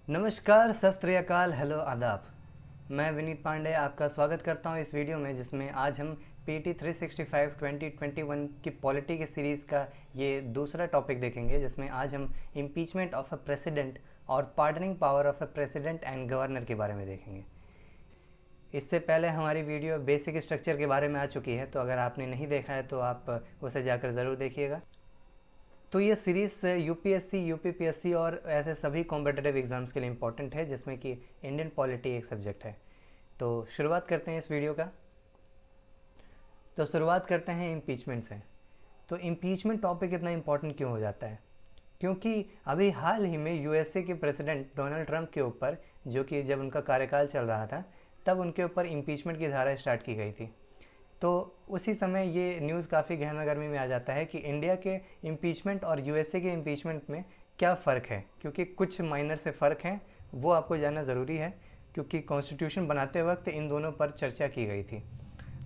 नमस्कार, सत श्री अकाल, हेलो, आदाब। मैं विनीत पांडे आपका स्वागत करता हूं इस वीडियो में, जिसमें आज हम पीटी 365 2021 की पॉलिटी की सीरीज़ का ये दूसरा टॉपिक देखेंगे, जिसमें आज हम इम्पीचमेंट ऑफ अ प्रेसिडेंट और pardoning power of a president and governor के बारे में देखेंगे। इससे पहले हमारी वीडियो बेसिक स्ट्रक्चर के बारे में आ चुकी है, तो अगर आपने नहीं देखा है तो आप उसे जाकर ज़रूर देखिएगा। तो ये सीरीज़ यूपीएससी, यूपीपीएससी और ऐसे सभी कॉम्पिटिटिव एग्ज़ाम्स के लिए इम्पॉर्टेंट है, जिसमें कि इंडियन पॉलिटी एक सब्जेक्ट है। तो शुरुआत करते हैं इस वीडियो का। तो शुरुआत करते हैं इम्पीचमेंट से। तो इम्पीचमेंट टॉपिक इतना इम्पॉर्टेंट क्यों हो जाता है? क्योंकि अभी हाल ही में यूएसए के प्रेसिडेंट डोनाल्ड ट्रंप के ऊपर, जो कि जब उनका कार्यकाल चल रहा था, तब उनके ऊपर इम्पीचमेंट की धारा स्टार्ट की गई थी। तो उसी समय ये न्यूज़ काफ़ी गहमा गर्मी में आ जाता है कि इंडिया के इम्पीचमेंट और यूएसए के इम्पीचमेंट में क्या फ़र्क है, क्योंकि कुछ माइनर से फ़र्क हैं, वो आपको जानना ज़रूरी है, क्योंकि कॉन्स्टिट्यूशन बनाते वक्त इन दोनों पर चर्चा की गई थी।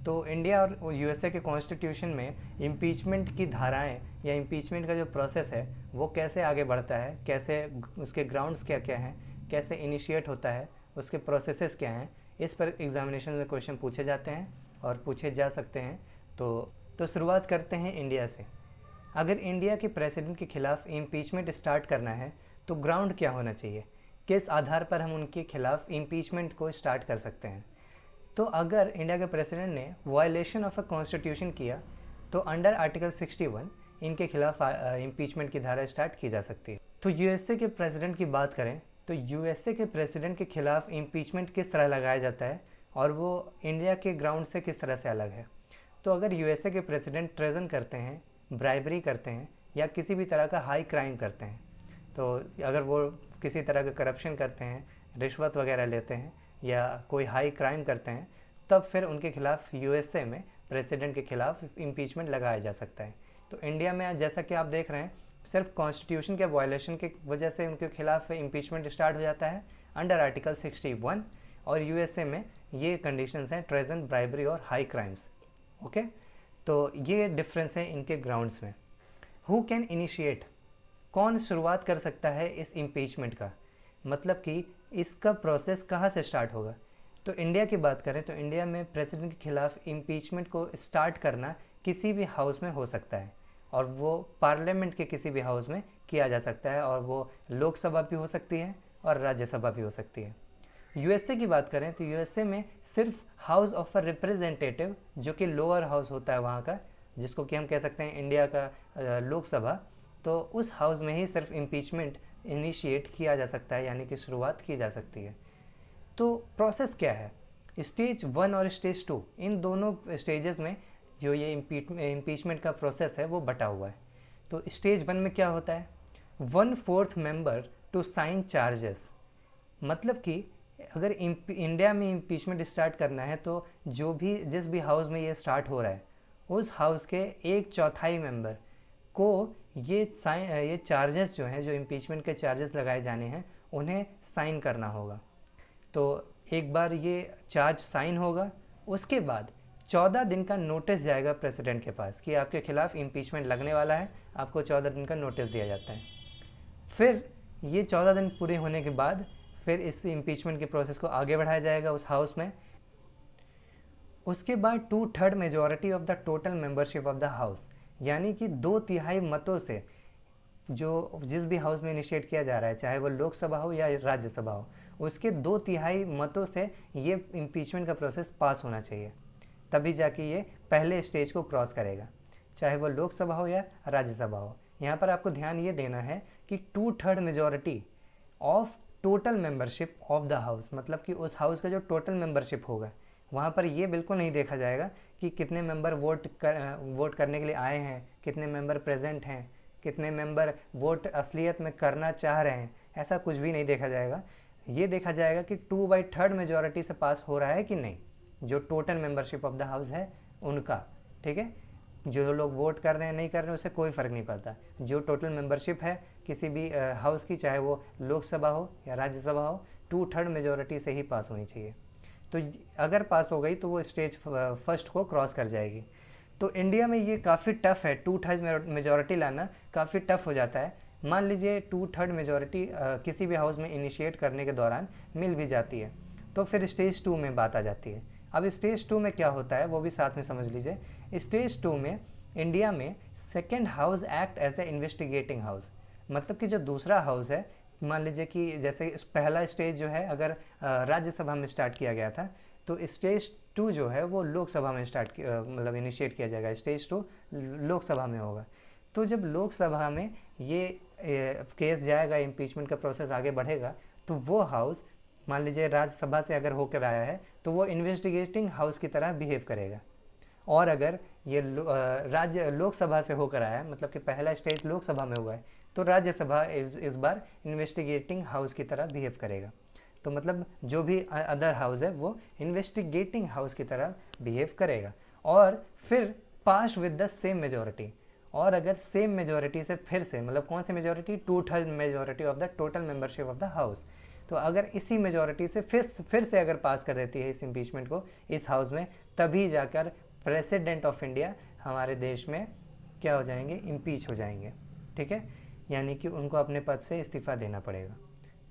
तो इंडिया और यूएसए के कॉन्स्टिट्यूशन में इम्पीचमेंट की धाराएं या इम्पीचमेंट का जो प्रोसेस है वो कैसे आगे बढ़ता है, कैसे उसके ग्राउंड्स क्या क्या हैं, कैसे इनिशिएट होता है, उसके प्रोसेसेस क्या हैं, इस पर एग्जामिनेशन में क्वेश्चन पूछे जाते हैं और पूछे जा सकते हैं। तो शुरुआत करते हैं इंडिया से। अगर इंडिया के प्रेसिडेंट के खिलाफ इम्पीचमेंट स्टार्ट करना है तो ग्राउंड क्या होना चाहिए, किस आधार पर हम उनके खिलाफ इम्पीचमेंट को स्टार्ट कर सकते हैं? तो अगर इंडिया के प्रेसिडेंट ने वायलेशन ऑफ अ कॉन्स्टिट्यूशन किया तो अंडर आर्टिकल 61 इनके खिलाफ इम्पीचमेंट की धारा स्टार्ट की जा सकती है। तो यूएसए के प्रेसिडेंट की बात करें तो यूएसए के प्रेसिडेंट के खिलाफ इम्पीचमेंट किस तरह लगाया जाता है और वो इंडिया के ग्राउंड से किस तरह से अलग है? तो अगर यूएसए के प्रेसिडेंट ट्रेजन करते हैं, ब्राइबरी करते हैं या किसी भी तरह का हाई क्राइम करते हैं, तो अगर वो किसी तरह का करप्शन करते हैं, रिश्वत वगैरह लेते हैं या कोई हाई क्राइम करते हैं, तब फिर उनके खिलाफ यूएसए में प्रेसिडेंट के खिलाफ इम्पीचमेंट लगाया जा सकता है। तो इंडिया में जैसा कि आप देख रहे हैं, सिर्फ कॉन्स्टिट्यूशन के वायलेशन की वजह से उनके खिलाफ इम्पीचमेंट स्टार्ट हो जाता है अंडर आर्टिकल 61, और यूएसए में ये कंडीशंस हैं ट्रेजन, ब्राइबरी और हाई क्राइम्स। ओके, तो ये डिफरेंस है इनके ग्राउंड्स में। हु कैन इनिशिएट, कौन शुरुआत कर सकता है इस इम्पीचमेंट का, मतलब कि इसका प्रोसेस कहाँ से स्टार्ट होगा? तो इंडिया की बात करें तो इंडिया में प्रेसिडेंट के खिलाफ इम्पीचमेंट को स्टार्ट करना किसी भी हाउस में हो सकता है, और वो पार्लियामेंट के किसी भी हाउस में किया जा सकता है, और वो लोकसभा भी हो सकती है और राज्यसभा भी हो सकती है। यूएसए की बात करें तो यूएसए में सिर्फ हाउस ऑफ अ रिप्रेजेंटेटिव, जो कि लोअर हाउस होता है वहाँ का, जिसको कि हम कह सकते हैं इंडिया का लोकसभा, तो उस हाउस में ही सिर्फ इम्पीचमेंट इनिशिएट किया जा सकता है, यानी कि शुरुआत की जा सकती है। तो प्रोसेस क्या है? स्टेज 1 और स्टेज 2, इन दोनों स्टेजेस में जो ये इम्पीचमेंट का प्रोसेस है वो बटा हुआ है। तो स्टेज 1 में क्या होता है? 1/4 मेंबर टू साइन चार्जेस, मतलब कि अगर इंडिया में इम्पीचमेंट स्टार्ट करना है तो जिस भी हाउस में ये स्टार्ट हो रहा है, उस हाउस के 1/4 मेंबर को ये चार्जेस जो हैं, जो इम्पीचमेंट के चार्जेस लगाए जाने हैं, उन्हें साइन करना होगा। तो एक बार ये चार्ज साइन होगा, उसके बाद 14 दिन का नोटिस जाएगा प्रेसिडेंट के पास कि आपके खिलाफ इम्पीचमेंट लगने वाला है, आपको 14 दिन का नोटिस दिया जाता है। फिर ये 14 दिन पूरे होने के बाद फिर इस इम्पीचमेंट के प्रोसेस को आगे बढ़ाया जाएगा उस हाउस में। उसके बाद 2/3 majority of the total membership of the house, यानी कि 2/3 मतों से जो जिस भी हाउस में इनिशिएट किया जा रहा है, चाहे वो लोकसभा हो या राज्यसभा हो, उसके 2/3 मतों से ये इम्पीचमेंट का प्रोसेस पास होना चाहिए, तभी जाके ये पहले स्टेज को क्रॉस करेगा, चाहे वो लोकसभा हो या राज्यसभा हो। यहाँ पर आपको ध्यान ये देना है कि 2/3 majority of total membership of the house, मतलब कि उस हाउस का जो टोटल मेंबरशिप होगा, वहाँ पर ये बिल्कुल नहीं देखा जाएगा कि कितने मेंबर वोट करने के लिए आए हैं, कितने मेंबर प्रेजेंट हैं, कितने मेंबर वोट असलियत में करना चाह रहे हैं, ऐसा कुछ भी नहीं देखा जाएगा। ये देखा जाएगा कि 2/3 मेजॉरिटी से पास हो रहा है कि नहीं, जो total membership of the house है उनका। ठीक है, जो लोग वोट कर रहे हैं नहीं कर रहे हैं उससे कोई फ़र्क नहीं पड़ता, जो टोटल मेंबरशिप है किसी भी हाउस की, चाहे वो लोकसभा हो या राज्यसभा हो, 2/3 मेजॉरिटी से ही पास होनी चाहिए। तो अगर पास हो गई तो वो स्टेज फर्स्ट को क्रॉस कर जाएगी। तो इंडिया में ये काफ़ी टफ़ है, 2/3 मेजॉरिटी लाना काफ़ी टफ़ हो जाता है, मान लीजिए 2/3 मेजॉरिटी किसी भी हाउस में इनिशिएट करने के दौरान मिल भी जाती है, तो फिर स्टेज 2 में बात आ जाती है। अब स्टेज 2 में क्या होता है वो भी साथ में समझ लीजिए। स्टेज 2 में इंडिया में second house act as a investigating house, मतलब कि जो दूसरा हाउस है, मान लीजिए कि जैसे पहला स्टेज जो है अगर राज्यसभा में स्टार्ट किया गया था, तो स्टेज 2 जो है वो लोकसभा में मतलब इनिशिएट किया जाएगा। स्टेज 2 लोकसभा में होगा। तो जब लोकसभा में ये केस जाएगा, इम्पीचमेंट का प्रोसेस आगे बढ़ेगा, तो वो हाउस मान लीजिए राज्यसभा से अगर होकर आया है तो वो इन्वेस्टिगेटिंग हाउस की तरह बिहेव करेगा। और अगर ये राज्य लोकसभा से होकर आया है, मतलब कि पहला स्टेज लोकसभा में हुआ है, तो राज्यसभा इस बार इन्वेस्टिगेटिंग हाउस की तरह बिहेव करेगा। तो मतलब जो भी अदर हाउस है वो इन्वेस्टिगेटिंग हाउस की तरह बिहेव करेगा और फिर pass with the same majority. और अगर सेम मेजॉरिटी से फिर से, मतलब कौन सी majority, 2/3 majority of the total membership of the house, तो अगर इसी मेजॉरिटी से फिर से अगर पास कर देती है इस इम्पीचमेंट को इस हाउस में, तभी जाकर प्रेसिडेंट ऑफ इंडिया हमारे देश में क्या हो जाएंगे, इम्पीच हो जाएंगे। ठीक है, यानी कि उनको अपने पद से इस्तीफ़ा देना पड़ेगा।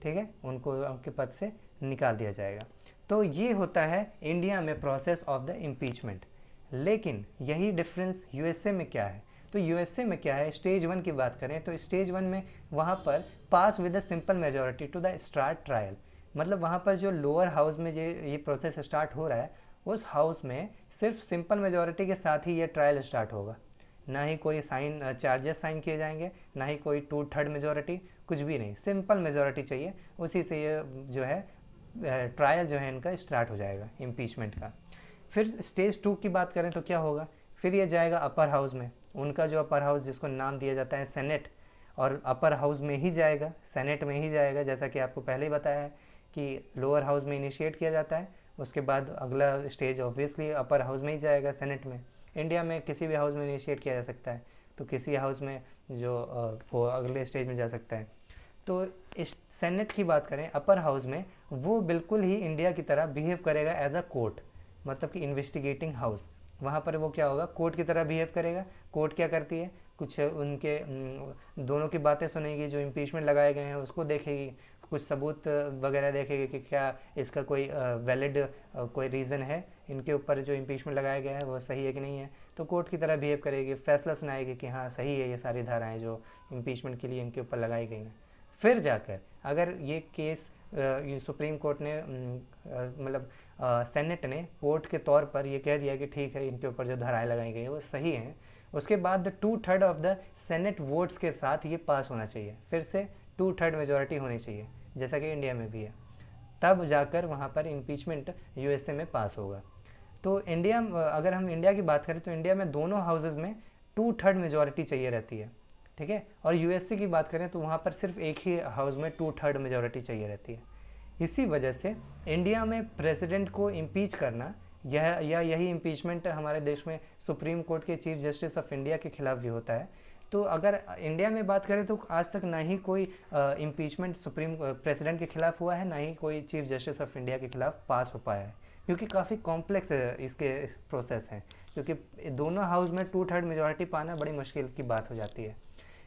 ठीक है, उनको उनके पद से निकाल दिया जाएगा। तो ये होता है इंडिया में प्रोसेस ऑफ द इम्पीचमेंट। लेकिन यही डिफरेंस यूएसए में क्या है? तो यूएसए में क्या है, स्टेज 1 की बात करें तो स्टेज 1 में वहाँ पर pass with the simple majority to the start trial, मतलब वहाँ पर जो लोअर हाउस में ये प्रोसेस स्टार्ट हो रहा है, उस हाउस में सिर्फ सिंपल मेजॉरिटी के साथ ही ये ट्रायल स्टार्ट होगा। ना ही कोई चार्जेस साइन किए जाएंगे, ना ही कोई 2/3 मेजॉरिटी, कुछ भी नहीं, सिंपल मेजॉरिटी चाहिए, उसी से ये जो है ट्रायल जो है इनका स्टार्ट हो जाएगा इम्पीचमेंट का। फिर स्टेज 2 की बात करें तो क्या होगा, फिर ये जाएगा अपर हाउस में, उनका जो अपर हाउस जिसको नाम दिया जाता है सेनेट, और अपर हाउस में ही जाएगा, सेनेट में ही जाएगा, जैसा कि आपको पहले ही बताया है कि लोअर हाउस में इनिशिएट किया जाता है, उसके बाद अगला स्टेज ऑब्वियसली अपर हाउस में ही जाएगा, सेनेट में। इंडिया में किसी भी हाउस में इनिशिएट किया जा सकता है, तो किसी हाउस में जो वो अगले स्टेज में जा सकता है। तो इस सेनेट की बात करें अपर हाउस में, वो बिल्कुल ही इंडिया की तरह बिहेव करेगा एज अ कोर्ट, मतलब कि इन्वेस्टिगेटिंग हाउस। वहाँ पर वो क्या होगा, कोर्ट की तरह बिहेव करेगा। कोर्ट क्या करती है, कुछ उनके दोनों की बातें सुनेगी, जो इम्पीचमेंट लगाए गए हैं उसको देखेगी, कुछ सबूत वगैरह देखेगी कि क्या इसका कोई वैलिड कोई रीज़न है, इनके ऊपर जो इम्पीचमेंट लगाया गया है वो सही है कि नहीं है। तो कोर्ट की तरह बिहेव करेगी, फैसला सुनाएगी कि हाँ सही है ये सारी धाराएं जो इम्पीचमेंट के लिए इनके ऊपर लगाई गई हैं। फिर जाकर अगर ये केस सुप्रीम कोर्ट ने मतलब सेनेट ने कोर्ट के तौर पर ये कह दिया कि ठीक है इनके ऊपर जो धाराएं लगाई गई है वो सही हैं, उसके बाद 2/3 ऑफ द सेनेट वोट्स के साथ ये पास होना चाहिए, फिर से 2/3 मेजॉरिटी होनी चाहिए जैसा कि इंडिया में भी है, तब जाकर वहाँ पर इम्पीचमेंट यूएसए में पास होगा। तो इंडिया, अगर हम इंडिया की बात करें तो इंडिया में दोनों हाउसेज में 2/3 मेजॉरिटी चाहिए रहती है। ठीक है, और यूएसए की बात करें तो वहाँ पर सिर्फ एक ही हाउस में 2/3 मेजॉरिटी चाहिए रहती है। इसी वजह से इंडिया में प्रेसिडेंट को इम्पीच करना यही इम्पीचमेंट हमारे देश में सुप्रीम कोर्ट के चीफ जस्टिस ऑफ इंडिया के खिलाफ भी होता है। तो अगर इंडिया में बात करें तो आज तक ना ही कोई इम्पीचमेंट सुप्रीम प्रेसिडेंट के खिलाफ हुआ है, ना ही कोई चीफ जस्टिस ऑफ इंडिया के खिलाफ पास हो पाया है, क्योंकि काफ़ी कॉम्प्लेक्स इसके प्रोसेस हैं, क्योंकि दोनों हाउस में 2/3 मेजॉरिटी पाना बड़ी मुश्किल की बात हो जाती है।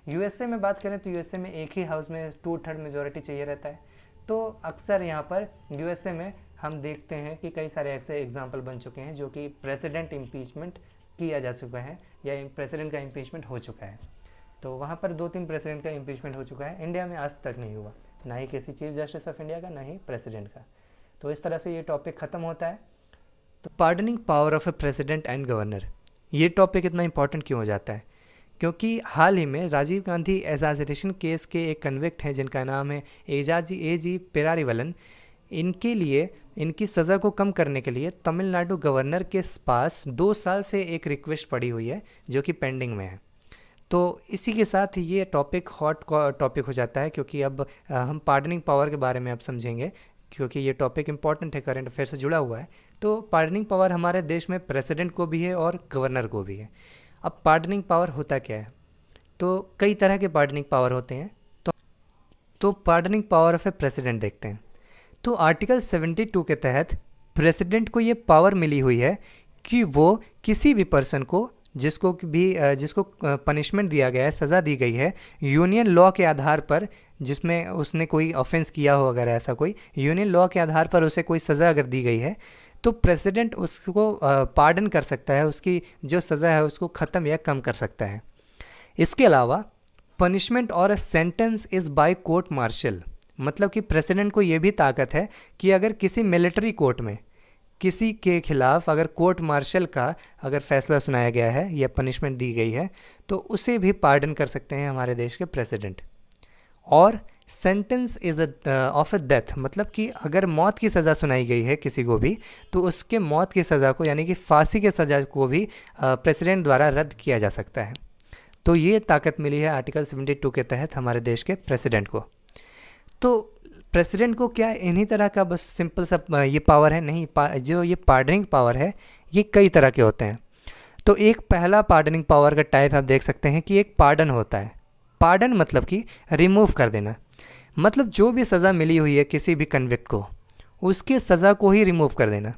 यूएसए में बात करें तो यूएसए में एक ही हाउस में 2/3 मेजॉरिटी चाहिए रहता है। तो अक्सर यहाँ पर यूएसए में हम देखते हैं कि कई सारे ऐसे एग्जाम्पल बन चुके हैं जो कि प्रेसिडेंट इम्पीचमेंट किया जा चुका है या प्रेसिडेंट का इम्पीचमेंट हो चुका है। तो वहाँ पर 2-3 प्रेसिडेंट का इम्पीचमेंट हो चुका है, इंडिया में आज तक नहीं हुआ, ना ही किसी चीफ जस्टिस ऑफ इंडिया का, ना ही प्रेसिडेंट का। तो इस तरह से ये टॉपिक ख़त्म होता है। तो pardoning power of A president and governor, ये टॉपिक इतना इंपॉर्टेंट क्यों हो जाता है? क्योंकि हाल ही में राजीव गांधी एसासिनेशन केस के एक कन्विक्ट हैं जिनका नाम है एजी पेरारीवलन। इनके लिए इनकी सज़ा को कम करने के लिए तमिलनाडु गवर्नर के पास 2 साल से एक रिक्वेस्ट पड़ी हुई है जो कि पेंडिंग में है। तो इसी के साथ ये टॉपिक हॉट टॉपिक हो जाता है, क्योंकि अब हम पार्डनिंग पावर के बारे में अब समझेंगे, क्योंकि ये टॉपिक इंपॉर्टेंट है, करंट अफेयर से जुड़ा हुआ है। तो पार्डनिंग पावर हमारे देश में प्रेसिडेंट को भी है और गवर्नर को भी है। अब पार्डनिंग पावर होता क्या है? तो कई तरह के पार्डनिंग पावर होते हैं। तो pardoning power of A president देखते हैं। तो आर्टिकल 72 के तहत प्रेसिडेंट को ये पावर मिली हुई है कि वो किसी भी पर्सन को जिसको पनिशमेंट दिया गया है, सज़ा दी गई है यूनियन लॉ के आधार पर, जिसमें उसने कोई ऑफेंस किया हो, अगर ऐसा कोई यूनियन लॉ के आधार पर उसे कोई सज़ा अगर दी गई है, तो प्रेसिडेंट उसको पार्डन कर सकता है, उसकी जो सज़ा है उसको ख़त्म या कम कर सकता है। इसके अलावा पनिशमेंट और sentence is by court martial, मतलब कि प्रेसिडेंट को ये भी ताकत है कि अगर किसी मिलिट्री कोर्ट में किसी के खिलाफ अगर कोर्ट मार्शल का अगर फैसला सुनाया गया है या पनिशमेंट दी गई है, तो उसे भी पार्डन कर सकते हैं हमारे देश के प्रेसिडेंट। और sentence is of a death, मतलब कि अगर मौत की सज़ा सुनाई गई है किसी को भी, तो उसके मौत की सज़ा को यानी कि फांसी की सज़ा को भी प्रेसिडेंट द्वारा रद्द किया जा सकता है। तो ये ताकत मिली है आर्टिकल 72 के तहत हमारे देश के प्रेसिडेंट को। तो प्रेसिडेंट को क्या इन्हीं तरह का बस सिंपल सा ये पावर है? नहीं, जो ये पार्डनिंग पावर है ये कई तरह के होते हैं। तो एक पहला पार्डनिंग पावर का टाइप आप देख सकते हैं कि एक पार्डन होता है। पार्डन मतलब कि रिमूव कर देना, मतलब जो भी सज़ा मिली हुई है किसी भी कन्विक्ट को, उसकी सज़ा को ही रिमूव कर देना,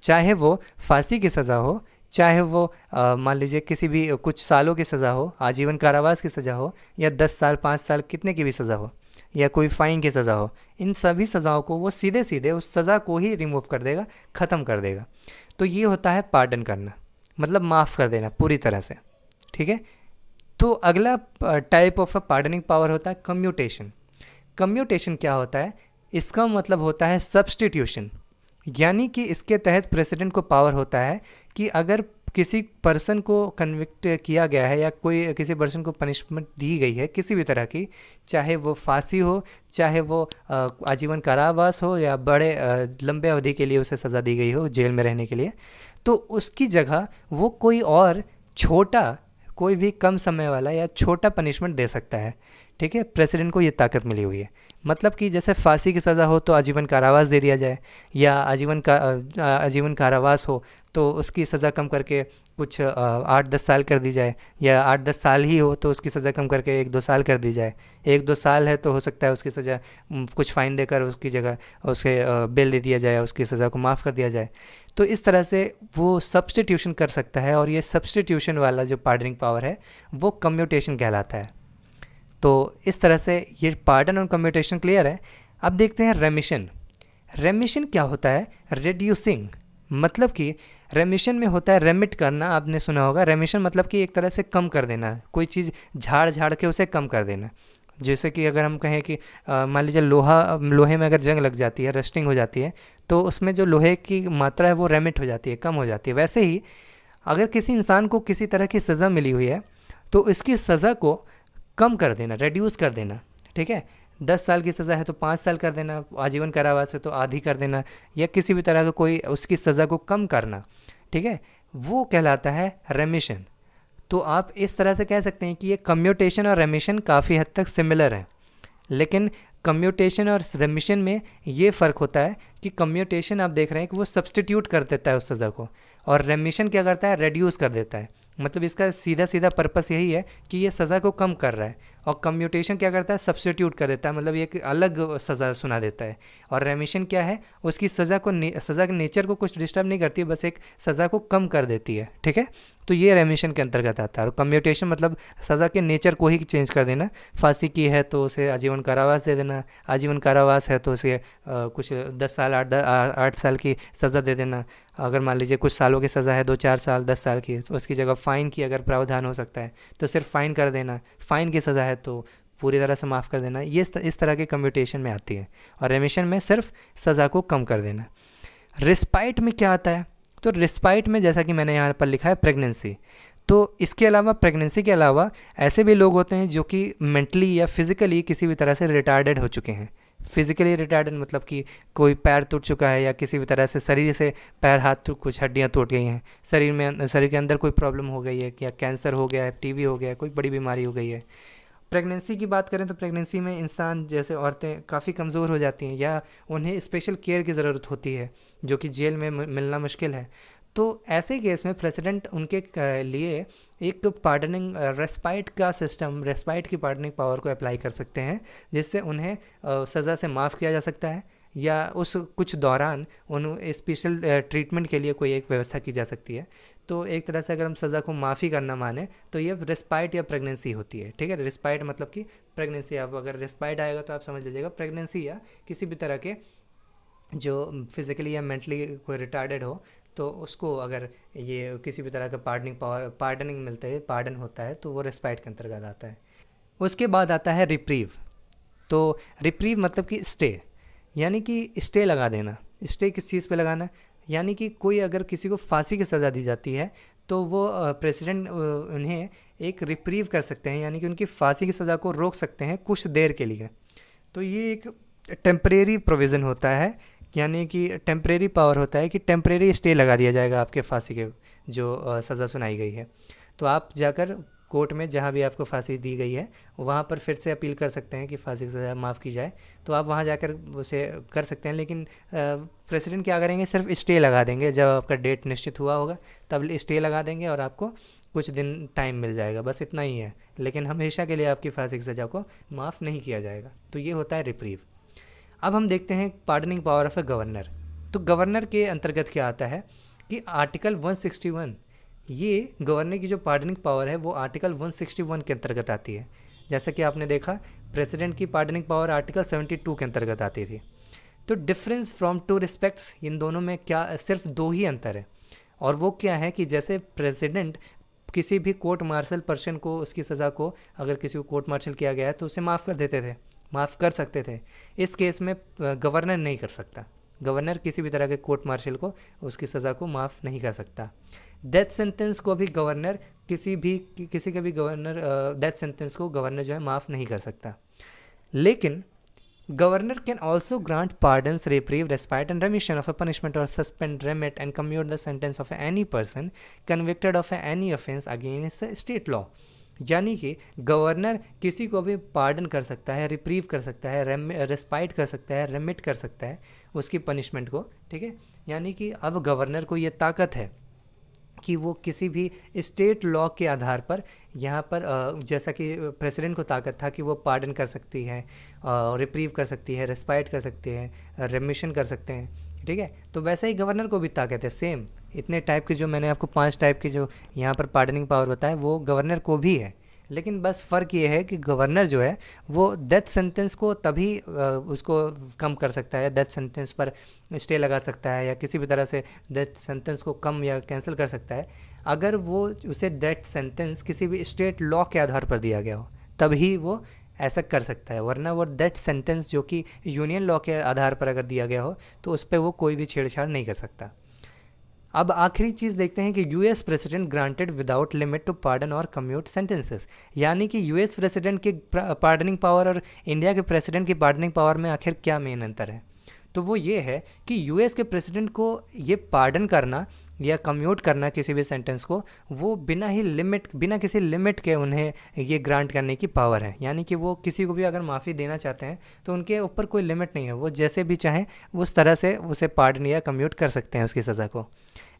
चाहे वो फांसी की सज़ा हो, चाहे वो मान लीजिए किसी भी कुछ सालों की सज़ा हो, आजीवन कारावास की सज़ा हो, या 10 साल 5 साल कितने की भी सज़ा हो, या कोई फ़ाइन की सज़ा हो, इन सभी सज़ाओं को वो सीधे सीधे उस सज़ा को ही रिमूव कर देगा, ख़त्म कर देगा। तो ये होता है पार्डन करना, मतलब माफ़ कर देना पूरी तरह से। ठीक है। तो अगला type of a pardoning power होता है कम्यूटेशन। कम्यूटेशन क्या होता है? इसका मतलब होता है सब्स्टिट्यूशन, यानी कि इसके तहत प्रेसिडेंट को पावर होता है कि अगर किसी पर्सन को कन्विक्ट किया गया है या कोई किसी पर्सन को पनिशमेंट दी गई है किसी भी तरह की, चाहे वो फांसी हो, चाहे वो आजीवन कारावास हो, या बड़े लंबे अवधि के लिए उसे सज़ा दी गई हो जेल में रहने के लिए, तो उसकी जगह वो कोई और छोटा, कोई भी कम समय वाला या छोटा पनिशमेंट दे सकता है। ठीक है, प्रेसिडेंट को ये ताकत मिली हुई है। मतलब कि जैसे फांसी की सज़ा हो तो आजीवन कारावास दे दिया जाए, या आजीवन कारावास हो तो उसकी सज़ा कम करके कुछ 8-10 साल कर दी जाए, या 8-10 साल ही हो तो उसकी सज़ा कम करके 1-2 साल कर दी जाए। 1-2 साल है तो हो सकता है उसकी सज़ा कुछ फ़ाइन देकर उसकी जगह उसे बेल दे दिया जाए, उसकी सज़ा को माफ़ कर दिया जाए। तो इस तरह से वो सब्स्टिट्यूशन कर सकता है, और ये सब्स्टिट्यूशन वाला जो पार्डनिंग पावर है वो कम्यूटेशन कहलाता है। तो इस तरह से ये पार्डन और कम्यूटेशन क्लियर है। अब देखते हैं रेमिशन। रेमिशन क्या होता है? रिड्यूसिंग, मतलब कि रेमिशन में होता है रेमिट करना, आपने सुना होगा। रेमिशन मतलब कि एक तरह से कम कर देना, कोई चीज़ झाड़ झाड़ के उसे कम कर देना। जैसे कि अगर हम कहें कि मान लीजिए लोहे में अगर जंग लग जाती है, रस्टिंग हो जाती है, तो उसमें जो लोहे की मात्रा है वो रेमिट हो जाती है, कम हो जाती है। वैसे ही अगर किसी इंसान को किसी तरह की सज़ा मिली हुई है तो इसकी सज़ा को कम कर देना, रेड्यूस कर देना। ठीक है, 10 साल की सज़ा है तो 5 साल कर देना, आजीवन कारावास है तो आधी कर देना, या किसी भी तरह का कोई उसकी सज़ा को कम करना। ठीक है, वो कहलाता है रेमिशन। तो आप इस तरह से कह सकते हैं कि ये कम्यूटेशन और रेमिशन काफ़ी हद तक सिमिलर हैं, लेकिन कम्यूटेशन और रेमिशन में ये फ़र्क होता है कि कम्यूटेशन आप देख रहे हैं कि वो सब्स्टिट्यूट कर देता है उस सज़ा को, और रेमिशन क्या करता है? रेड्यूस कर देता है। मतलब इसका सीधा सीधा पर्पस यही है कि ये सज़ा को कम कर रहा है, और कम्यूटेशन क्या करता है? सब्स्टिट्यूट कर देता है, मतलब ये एक अलग सज़ा सुना देता है। और रेमिशन क्या है? उसकी सज़ा के नेचर को कुछ डिस्टर्ब नहीं करती, बस एक सज़ा को कम कर देती है। ठीक है, तो ये रेमिशन के अंतर्गत आता है। और कम्यूटेशन मतलब सज़ा के नेचर को ही चेंज कर देना। फांसी की है तो उसे आजीवन कारावास दे देना, आजीवन कारावास है तो उसे कुछ 10 साल 8 साल की सज़ा दे देना। अगर मान लीजिए कुछ सालों की सज़ा है, 2-4 साल 10 साल की, तो उसकी जगह फ़ाइन की अगर प्रावधान हो सकता है तो सिर्फ फ़ाइन कर देना। फ़ाइन की सज़ा है तो पूरी तरह से माफ़ कर देना। ये इस तरह के कम्यूटेशन में आती है। और रेमिशन में सिर्फ सज़ा को कम कर देना। रिस्पाइट में क्या आता है? तो रिस्पाइट में जैसा कि मैंने यहाँ पर लिखा है प्रेगनेंसी। तो इसके अलावा, प्रेगनेंसी के अलावा ऐसे भी लोग होते हैं जो कि मेंटली या फिज़िकली किसी भी तरह से रिटार्डेड हो चुके हैं। फिज़िकली रिटार्डेड मतलब कि कोई पैर टूट चुका है, या किसी भी तरह से शरीर से पैर हाथ कुछ हड्डियाँ टूट गई हैं, शरीर के अंदर कोई प्रॉब्लम हो गई है, या कैंसर हो गया है, टीबी हो गया है, कोई बड़ी बीमारी हो गई है। प्रेगनेंसी की बात करें तो प्रेगनेंसी में इंसान जैसे औरतें काफ़ी कमज़ोर हो जाती हैं, या उन्हें स्पेशल केयर की ज़रूरत होती है जो कि जेल में मिलना मुश्किल है। तो ऐसे केस में प्रेसिडेंट उनके लिए एक पार्डनिंग रेस्पाइट का सिस्टम, रेस्पाइट की पार्डनिंग पावर को अप्लाई कर सकते हैं, जिससे उन्हें सज़ा से माफ़ किया जा सकता है, या उस कुछ दौरान उन स्पेशल ट्रीटमेंट के लिए कोई एक व्यवस्था की जा सकती है। तो एक तरह से अगर हम सज़ा को माफ़ी करना माने तो ये रिस्पाइट या प्रेगनेंसी होती है, ठीक है। रिस्पाइट मतलब कि प्रेगनेंसी, आप अगर रिस्पाइट आएगा तो आप समझ लीजिएगा प्रेगनेंसी या किसी भी तरह के जो फिज़िकली या मेंटली कोई रिटार्डेड हो तो उसको अगर ये किसी भी तरह का पार्डनिंग मिलता है, पार्डन होता है, तो वो रिस्पाइट के अंतर्गत आता है। उसके बाद आता है रिप्रीव। तो रिप्रीव मतलब कि स्टे, यानी कि स्टे लगा देना। स्टे किस चीज़ पे लगाना, यानी कि कोई अगर किसी को फांसी की सज़ा दी जाती है तो वो प्रेसिडेंट उन्हें एक रिप्रीव कर सकते हैं, यानी कि उनकी फांसी की सज़ा को रोक सकते हैं कुछ देर के लिए। तो ये एक टेम्परेरी प्रोविज़न होता है, यानी कि टेम्परेरी पावर होता है कि टेम्परेरी स्टे लगा दिया जाएगा आपके फांसी के जो सज़ा सुनाई गई है। तो आप जाकर कोर्ट में जहाँ भी आपको फांसी दी गई है वहाँ पर फिर से अपील कर सकते हैं कि फांसी की सज़ा माफ़ की जाए, तो आप वहाँ जाकर उसे कर सकते हैं। लेकिन प्रेसिडेंट क्या करेंगे, सिर्फ स्टे लगा देंगे। जब आपका डेट निश्चित हुआ होगा तब स्टे लगा देंगे और आपको कुछ दिन टाइम मिल जाएगा, बस इतना ही है। लेकिन हमेशा के लिए आपकी फांसी की सज़ा को माफ़ नहीं किया जाएगा। तो ये होता है रिप्रीव। अब हम देखते हैं pardoning power of a governor. तो गवर्नर के अंतर्गत क्या आता है कि आर्टिकल 161, ये गवर्नर की जो पार्डनिंग पावर है वो आर्टिकल 161 के अंतर्गत आती है। जैसा कि आपने देखा प्रेसिडेंट की पार्डनिंग पावर आर्टिकल 72 के अंतर्गत आती थी। तो डिफरेंस फ्रॉम टू रिस्पेक्ट्स, इन दोनों में क्या सिर्फ दो ही अंतर है, और वो क्या है कि जैसे प्रेसिडेंट किसी भी कोर्ट मार्शल पर्सन को उसकी सज़ा को, अगर किसी को कोर्ट मार्शल किया गया है तो उसे माफ़ कर देते थे, माफ़ कर सकते थे। इस केस में गवर्नर नहीं कर सकता। गवर्नर किसी भी तरह के कोर्ट मार्शल को उसकी सज़ा को माफ़ नहीं कर सकता। डेथ सेंटेंस को भी गवर्नर किसी का भी गवर्नर डेथ सेंटेंस को गवर्नर जो है माफ़ नहीं कर सकता। लेकिन governor can also grant pardons, reprieve, respite and remission of a punishment और suspend, remit and commute the sentence of any person convicted of any offence against state law. यानी कि गवर्नर किसी को भी पार्डन कर सकता है, रिप्रीव कर सकता है, रेस्पाइट कर सकता है, रेमिट कर सकता है उसकी पनिशमेंट को, ठीक है। यानी कि अब गवर्नर को ये ताकत है कि वो किसी भी स्टेट लॉ के आधार पर यहाँ पर जैसा कि प्रेसिडेंट को ताकत था कि वो पार्डन कर सकती है, रिप्रीव कर सकती है, रेस्पाइट कर सकती है, रेमिशन कर सकते हैं, ठीक है। तो वैसे ही गवर्नर को भी ताकत है सेम। इतने टाइप के जो मैंने आपको 5 टाइप के जो यहाँ पर पार्डनिंग पावर बताए वो गवर्नर को भी है। लेकिन बस फ़र्क ये है कि गवर्नर जो है वो डेथ सेंटेंस को तभी उसको कम कर सकता है, डेथ सेंटेंस पर स्टे लगा सकता है या किसी भी तरह से डेथ सेंटेंस को कम या कैंसिल कर सकता है अगर वो उसे डेथ सेंटेंस किसी भी स्टेट लॉ के आधार पर दिया गया हो, तभी वो ऐसा कर सकता है। वरना वो डेथ सेंटेंस जो कि यूनियन लॉ के आधार पर अगर दिया गया हो तो उस पर वो कोई भी छेड़छाड़ नहीं कर सकता। अब आखिरी चीज़ देखते हैं कि US president granted without limit to pardon और कम्यूट सेंटेंसेस। यानी कि यूएस प्रेसिडेंट की पार्डनिंग पावर और इंडिया के प्रेसिडेंट की पार्डनिंग पावर में आखिर क्या मेन अंतर है, तो वो ये है कि यूएस के प्रेसिडेंट को ये पार्डन करना या कम्यूट करना किसी भी सेंटेंस को, वो बिना किसी लिमिट के उन्हें ये ग्रांट करने की पावर है। यानी कि वो किसी को भी अगर माफ़ी देना चाहते हैं तो उनके ऊपर कोई लिमिट नहीं है, वो जैसे भी चाहें उस तरह से उसे पार्डन या कम्यूट कर सकते हैं उसकी सज़ा को।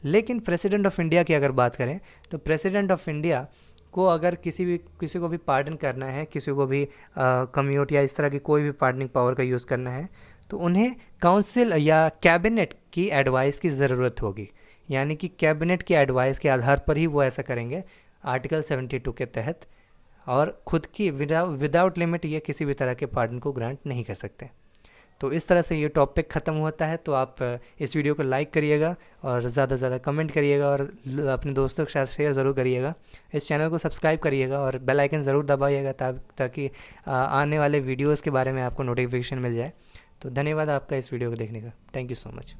लेकिन प्रेसिडेंट ऑफ इंडिया की अगर बात करें तो प्रेसिडेंट ऑफ इंडिया को अगर किसी को भी पार्डन करना है, किसी को भी कम्यूट या इस तरह की कोई भी पार्डनिंग पावर का यूज़ करना है तो उन्हें काउंसिल या कैबिनेट की एडवाइस की ज़रूरत होगी। यानी कि कैबिनेट की एडवाइस के आधार पर ही वो ऐसा करेंगे आर्टिकल 72 के तहत, और खुद की विदाउट लिमिट ये किसी भी तरह के पार्डन को ग्रांट नहीं कर सकते। तो इस तरह से ये टॉपिक ख़त्म होता है। तो आप इस वीडियो को लाइक करिएगा और ज़्यादा से ज़्यादा कमेंट करिएगा और अपने दोस्तों के साथ शेयर ज़रूर करिएगा। इस चैनल को सब्सक्राइब करिएगा और बेल आइकन ज़रूर दबाइएगा ताकि आने वाले वीडियोज़ के बारे में आपको नोटिफिकेशन मिल जाए। तो धन्यवाद आपका इस वीडियो को देखने का। Thank you so much.